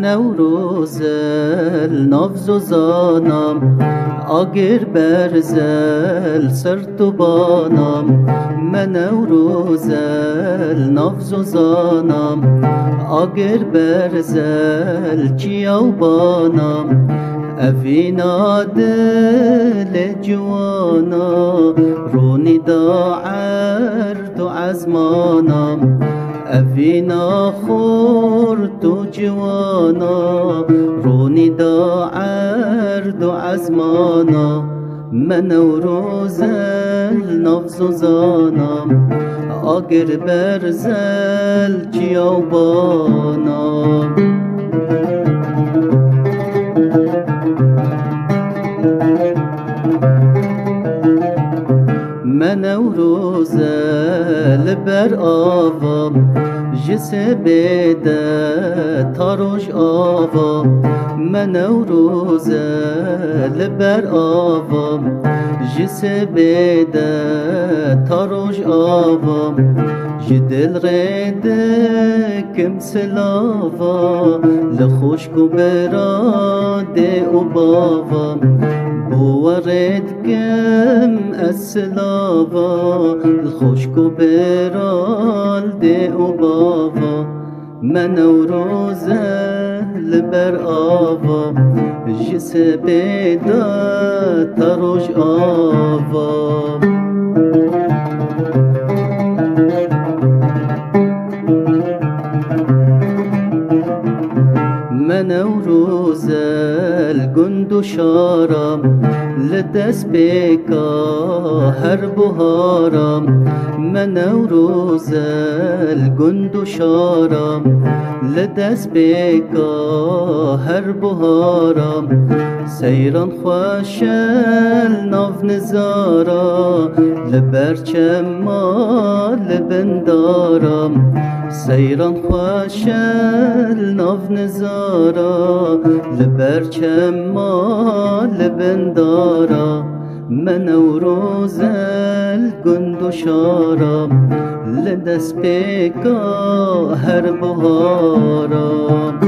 نوروزل نافز زانم آگر برزل سرت و بانم من نوروزل نافز زانم آگر برزل چیا و بانم افینا دل جوانا رونی دا عرد و عزمانم افینا خورد و جوانا رونی دا عرد و عزمانا من نوروزل نافز زانم آگر برزل جیابانا من نوروزل بر آوام جس بده تاروش آوام من نوروزل بر آوام جس بده تاروش آوام جدل غيده كم سلافا لخوشكو برادي وبابا بورد كم السلافا لخوشكو برادي وبابا من نوروزه لبر آوا جس بيدا تروش آوا من نوروزل گند شارم لدست بکا هر بهارم من نوروزل گند شارم لدست بکا هر بهارم سیران خوشل ناف نزارا لبرچم ما لبندارم سیران خوشل ناف نزارا لبرچم ما لبندارا من نوروزل گند شارم لدست بکا هر بهارم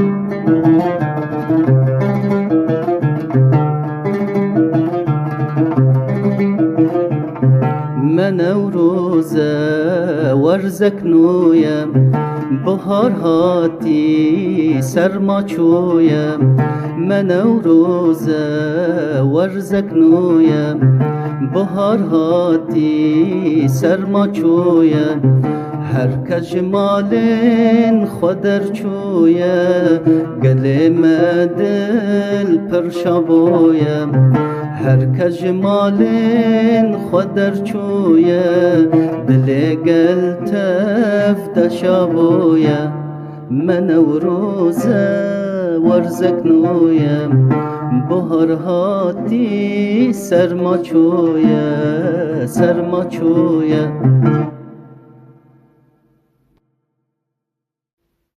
من نوروزه ورزک نویم بهار هاتی سرما چویم من نوروزه ورزک نویم بهار هاتی سرما چویم هر کس جمالین خودر چویه گل مدل پرشابویم هر کس جمالین خودر چویه دل گل تفت شابویه من نوروزه ورزک نویم بهار هاتی سرما چویه